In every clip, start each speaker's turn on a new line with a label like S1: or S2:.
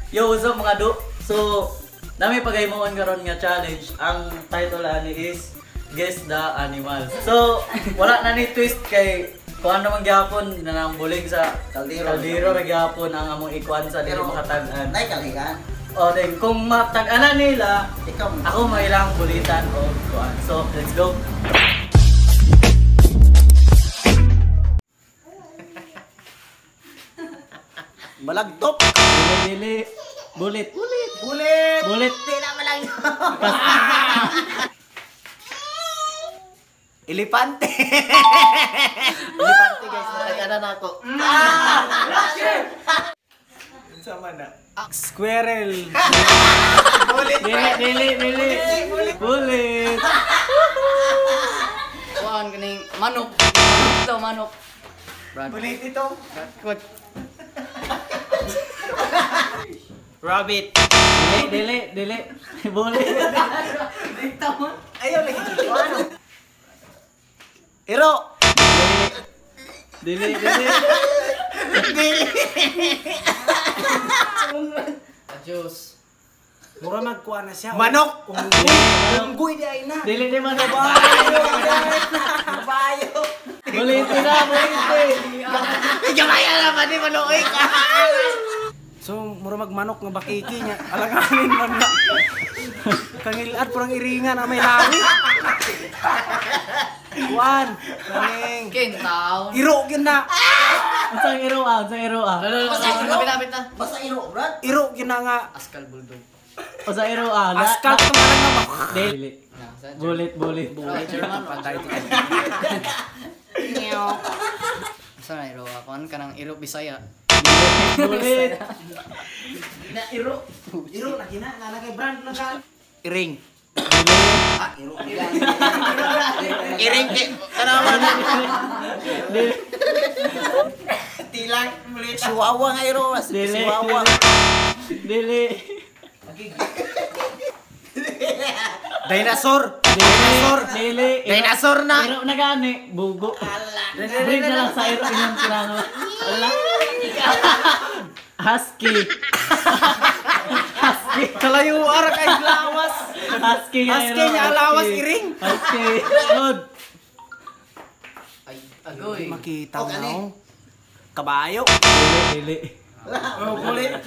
S1: Yo, what's up mga do? So, nami pagaymoon karon nga challenge. Ang title ani is Guess the Animals. So, wala na ni twist kay kung ano man gyapon na nang bulig sa kaldero ra gyapon ang among ikuan sa dili makatag-an.
S2: Nay kaligan.
S1: O then kung matag-anan nila,
S2: Ikaw
S1: ako mailang bulitan o kuan. So, let's go.
S2: Balagtop.
S1: Dili. Bulit.
S2: Bulit.
S1: Bulit.
S2: Di na malang. Elepante. Elepante guys, natag-anan ako. Sama na.
S3: Squirrel.
S2: Bulit.
S1: Dili. Bulit.
S4: Kuhaan kaning manok. Manok. Brad.
S2: Bulit ito.
S4: Kut.
S3: Rabbit.
S1: Dili. Bulit.
S2: Ayaw lagi dito. Ano? Iro.
S1: Dili.
S4: Adios.
S3: Mura magkuha na siya.
S2: Manok.
S3: Unggoy di ay na.
S1: Dili man na ba?
S2: Bayo.
S1: Bulit.
S2: Gamaya na ba di manoy ka?
S3: So, mura magmanok nga bakiki niya. Alanganin man na. Kangilat purang iringan na may lawi. Juan. Kaning.
S4: Kintaon.
S3: Iro yun na.
S1: Unsang iro ah?
S4: Lapit na.
S2: Basta iro, Brad.
S3: Iro yun na nga.
S4: Askal bulldog.
S1: Unsang iro ah?
S3: Askal ito nga lang naman.
S1: Dili. Bulit.
S4: German.
S3: Pantay ito.
S4: Saan na iro? Ako ka ng iro Bisaya.
S1: Bulit.
S2: Na iro. Iro na gina na kay brand na ka.
S3: Iring.
S2: Ah, iro. Iring ke. Tanaman.
S1: Dili.
S2: Tilang bulit. Chihuahua nga iro.
S1: Dili.
S2: Chihuahua.
S1: Dili.
S3: Dinosaur.
S1: Dili.
S2: Dinosaur na.
S1: Iro na gani. Bugo. Bring na lang sa iro inyong kailangan. Wala. Husky.
S3: Kalayo ara kay lawas.
S1: Husky nga iro.
S3: Husky nga lawas iring.
S1: Husky. Good.
S4: Ay, agoy.
S3: Makita
S2: Oh, kani.
S3: mo. Kabayo.
S1: Dili.
S2: Oh, bulit.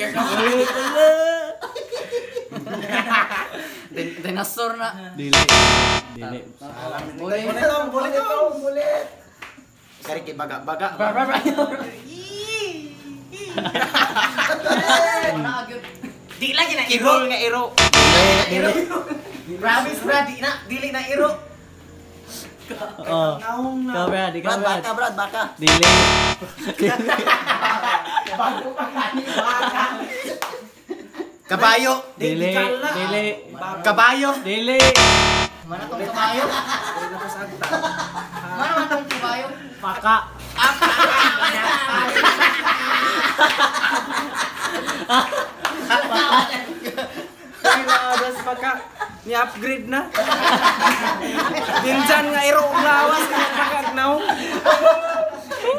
S4: Dinosaur na.
S1: Dili.
S4: Bulit.
S2: Bulit. Kari kay baga. Di lagi na iro.
S3: Nga iro.
S2: Iro. Promise, Brad, dili na iro.
S1: Oh.
S3: Naong na.
S1: Brad.
S2: Brad, baka.
S1: Dili.
S2: Bago pa kani baka. Kabayo.
S1: Dili.
S2: Kabayo.
S1: Dili.
S4: Mana tong kabayo? Mana man tong kabayo?
S1: Paka.
S3: Kailangan pagka ni-upgrade na. Dinjan nga iro og lawas nga pagkagnaw.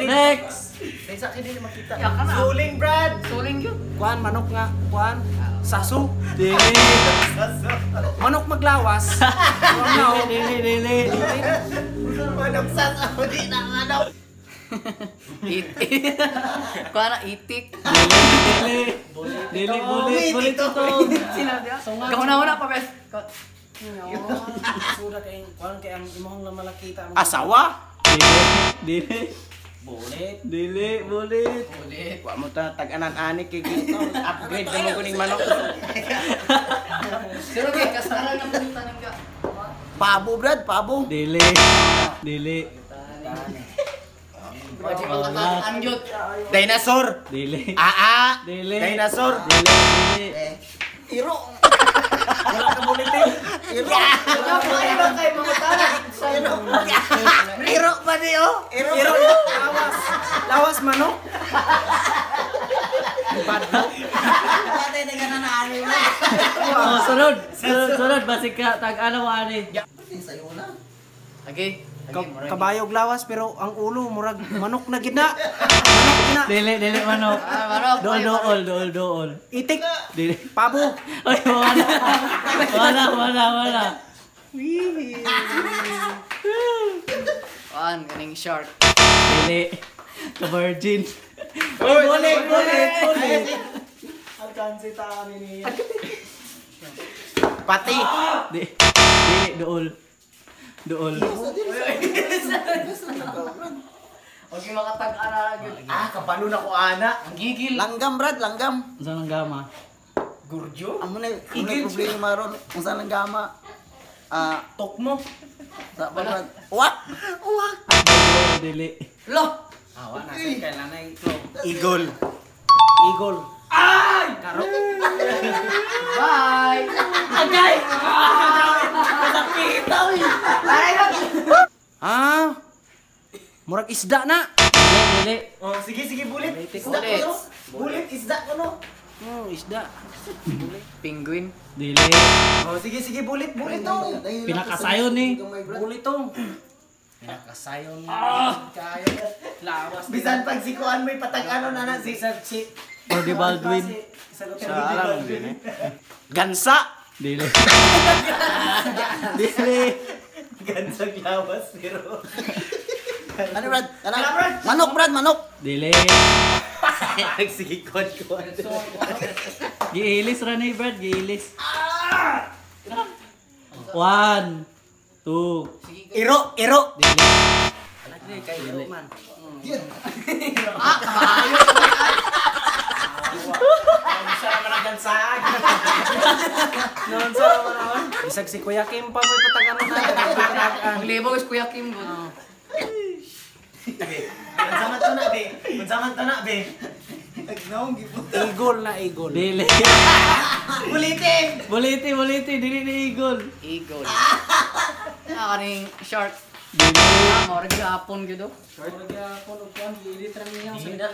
S1: Next.
S2: Sa akin din makita.
S4: Ya ka na.
S2: Suling, Brad.
S4: Suling yun.
S3: Kuan manok nga, kuan sasu.
S1: Dili.
S3: Manok maglawas. Kuan
S1: Dili.
S2: Manok sa di na manok.
S4: Itik. Kuha na itik.
S1: Dili. Bulit ito.
S4: Kauna-una pa, bes.
S3: Suda kay kuan kay ang imong malakita.
S2: Asawa?
S1: Dili.
S3: Bulit.
S1: Bulit.
S2: Wa mo ta tag-anan ani kay gito. Upgrade na mo kuning manok.
S4: Pero kay kasaran na palitan ka.
S2: Pabo, Brad, pabo.
S1: Dili.
S4: Pwede makatataan yun.
S2: Dinosaur.
S1: Dili. Dili.
S2: Dinosaur.
S1: Dili.
S2: Iro. Wala ka bulitin. Iro.
S4: Ano kayo mga tanong?
S2: Iro ba di oh?
S3: Iro lawas. Lawas manok.
S2: Patay na ganana ani na.
S1: Oh, sunod. Basig ka tag ano ani.
S2: Sayo na.
S4: Okay.
S3: Kabayog lawas pero ang ulo murag manok na gina. Manok gina.
S1: Dili manok.
S4: Manok.
S1: Dool.
S3: Itik.
S1: Dili.
S3: Pabo.
S1: Ay, wala.
S4: Kaning shark.
S1: Dili. Ka-virgin. Bulit.
S3: Alkansi ta ni.
S2: Pati.
S1: Dili, dool.
S4: Okay, makatag-an na gyud.
S2: Kabalo na ko ana.
S4: Ang gigil.
S2: Langgam Brad, langgam.
S1: Saan ang gama?
S2: Gurjo. Amo na problema ron. Kung saan ang gama.
S3: Tok mo.
S2: Sa Brad. What?
S1: Dili.
S4: Lo.
S3: Awa na sa kailan na itlog.
S2: Eagle.
S3: Eagle. Ay! Karo.
S4: Bye.
S1: Agay! Nakita
S3: Murag isda na.
S1: Dili.
S2: Oh, sige bulit. Isda
S4: Bulit.
S2: ko no. Bulit isda ko no.
S3: Isda.
S4: Penguin.
S1: Dili.
S2: Oh, sige bulit to.
S1: Pinakasayon ni.
S3: Bulitong. Pinakasayon. Kaya. Lawas.
S2: Bisan pag sikuan mo patag-ano na si
S1: Rudy Baldwin.
S3: Alam din eh. Gansa.
S1: Dili.
S2: gansag lawas pero.
S5: Ano Brad? Manok Brad, manok.
S1: Dili.
S2: Nagsikon ko.
S1: Giilis ra ni Brad, giilis. 1 2
S2: Iro.
S1: Dili.
S3: Kay iro man. Sa man gansa. Non sa man. Bisag si Kuya Kim pa mo patagano na.
S4: Ang libaw is Kuya Kim gud.
S2: Unsaman to na be. Nagnaong gipon.
S3: Eagle.
S1: Dili. Buliti, dili ni Eagle.
S4: Eagle. Kaning shark.
S1: Dili.
S4: Mo ra gapon gyud.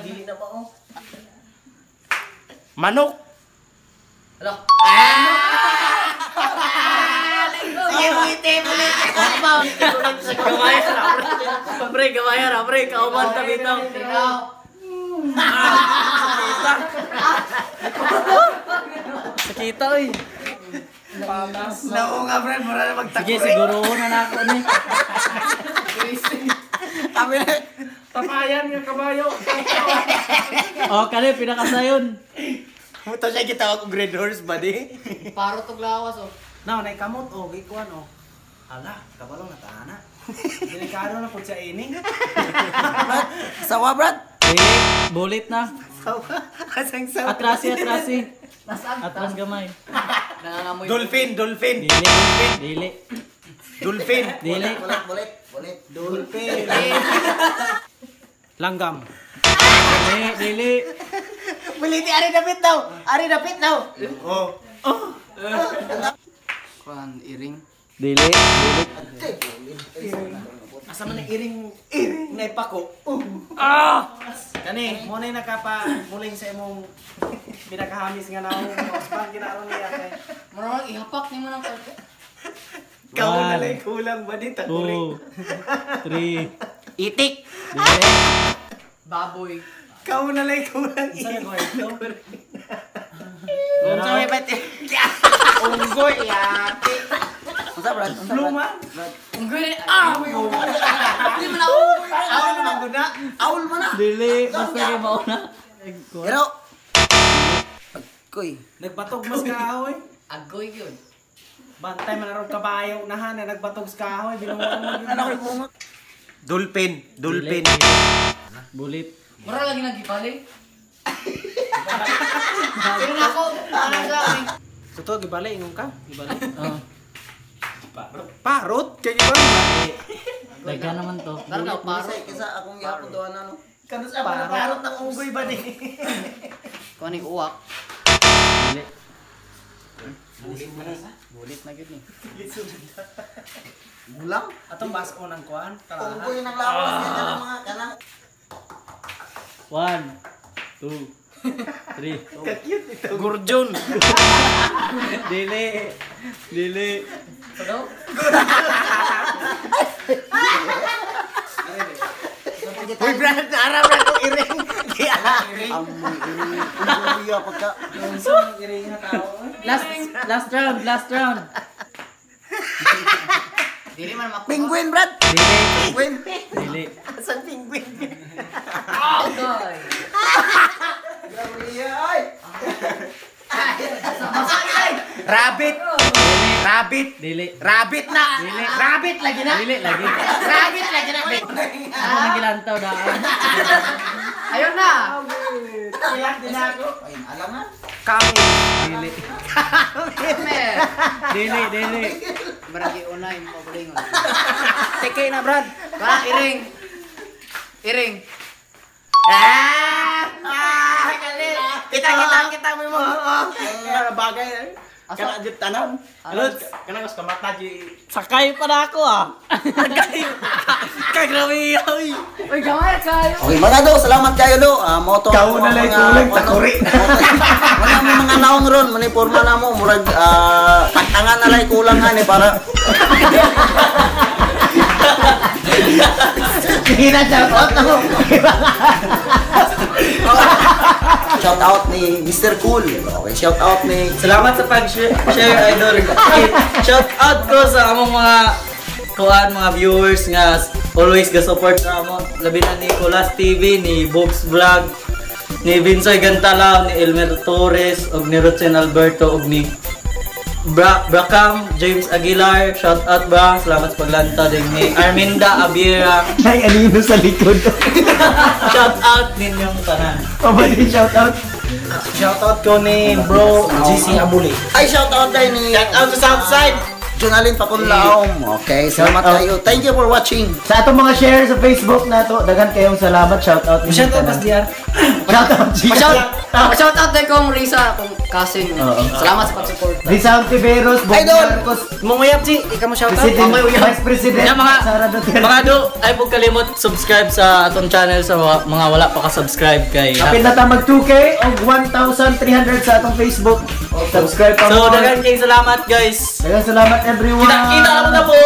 S2: Dili na ba oh.
S3: Manok.
S4: Hello.
S2: Sige bulit.
S1: Gamaya ra, pre, kauban ta bitaw. Sakita oy.
S2: Nao nga Brad, mura na magtakbo.
S1: Sige, siguro na nako ni.
S2: Kami na.
S3: Tapayan nga kabayo.
S1: Oh, kani pinakasayon.
S2: Muto siya gitawag og Red Horse ba di?
S4: Paro tog lawas oh.
S3: Now, kamot o gikuan o. Ala, kabalo na taana. Delikado na pud sa ining.
S2: Sawa Brad.
S1: Dili, bulit na.
S2: Sawa. Asang sawa.
S1: Atrasi.
S4: Nasaan?
S1: Atras gamay.
S4: Nangangamoy.
S2: Dolphin.
S1: Dili.
S2: Dolphin.
S1: Dili.
S5: Bulit.
S3: Dolphin. Langgam.
S1: Dili.
S2: Buliti, ari dapit daw. Oh.
S4: Kuan iring.
S1: Dili.
S3: Asa man iring naipako. Kani, mo na nakapa muling sa imong pinakahamis nga naong husband ginaron niya kay.
S4: Mura ihapak ni mo nang karto.
S2: Kamu na lang kulang ba di takuring.
S1: 2 3.
S3: Itik.
S1: Dili.
S4: Baboy.
S2: Kamu na lang kulang.
S3: Sa ko ito.
S2: Unsa may pati? Unggoy yati.
S5: Unsa Brad?
S3: Luma.
S4: Unggoy. Hindi mo na
S2: Aw naman guna.
S5: Aul man na.
S1: Dili. Basta kay mauna.
S5: Pero Koy.
S3: Nagbatog mas kahoy.
S4: agoy gyud.
S3: Bantay man arog kabayo nahan na nagbatog sa kahoy binuwang mo.
S5: Ano koy bungot?
S2: Dolphin.
S1: Dili. Bulit.
S4: Mura lagi nagibali. Pero nako, ano sa akin?
S3: Suto gibali ingon ka? Gibali.
S1: Oh.
S3: Parot kay gibali.
S1: Daga naman to.
S4: Tara na, paro.
S5: Kisa akong gyapon doan ano.
S2: Kanus sa parot ng unggoy ba di?
S4: Kuan ni uwak.
S1: Dili.
S4: Bulit na gyud ni.
S5: Bulang.
S3: Atong basko ng kuan. Talaha.
S5: Unggoy nang lawas yan ang mga kanang.
S1: 1 2 3.
S2: Ka-cute ito.
S3: Gurjon.
S1: Dili.
S4: Ano?
S5: Uy, Brad, nara Brad ko iring. Amoy iring. Uy, pagka.
S1: Last round.
S4: Dili man makuha.
S5: Penguin, Brad.
S1: Dili.
S5: Penguin.
S1: Dili.
S5: Asan penguin?
S4: Agoy.
S2: Rabbit. Rabbit.
S1: Dili.
S2: Rabbit na.
S1: Dili.
S2: Rabbit lagi na.
S1: Dili lagi.
S2: Rabbit lagi na.
S1: Ako nang gilantaw daan.
S4: Ayun na.
S2: Iyak din ako.
S5: Ay, alam na.
S1: Dili.
S4: Mer.
S1: Dili.
S4: Barangay unay mo pabulingon.
S3: Teke na, Brad.
S4: Ba iring.
S2: Kita mo. Bagay. Kana jud tanan. Kana gusto mata ji.
S3: Sakay pa na ako ah. Kagrabe oy.
S4: Uy, gamay kayo.
S5: Okay, mga do, salamat kayo do. Moto.
S2: Ikaw na lang kulang, takuri.
S5: Wala mo mga naong ron, maniporma na mo, murag tangan na lang kulang ani para.
S2: Hina shout out na mo.
S5: Shout out ni Mr. Cool. Okay, shout out ni
S1: Salamat sa pag-share, idol. Shout out ko sa among mga viewers nga always ga support sa amo. Labi na ni Colas TV, ni Bob's Vlog, ni Vinsoy Gantalao, ni Elmer Torres, og ni Rutzen Alberto, og ni Bracam, James Aguilar, shout out ba? Salamat sa paglanta din ni Arminda Abiera.
S2: Ay, alino sa likod.
S1: Shout out ninyong tanan.
S2: Pabali shout out. Shout out ko ni bro GC Abuli.
S5: Ay, shout out kay ni
S2: Shout out sa Southside.
S5: Jonalyn Pakunlaom. Okay, salamat kayo. Thank you for watching.
S2: Sa atong mga share sa Facebook na to, dagan kayong salamat. Shout out.
S3: Shout out pas diar.
S2: Shout out.
S4: Pa-shout out din kong Risa, kong cousin. Salamat sa pag-support.
S2: Rizal Tiveros, Bob
S5: Idol!
S2: Marcos,
S3: Munguyap si, ikaw mo shout out.
S2: President, Vice President,
S1: Yeah, mga-
S2: Sara Duterte.
S1: Mga do, ay huwag kalimot subscribe sa atong channel sa mga wala pa ka-subscribe kay.
S2: Kapit na ta mag 2K o 1,300 sa atong Facebook. Subscribe pa
S1: So,
S2: mo.
S1: dagan kayong salamat guys.
S2: Dagan salamat everyone.
S1: Kita-kita ako na po!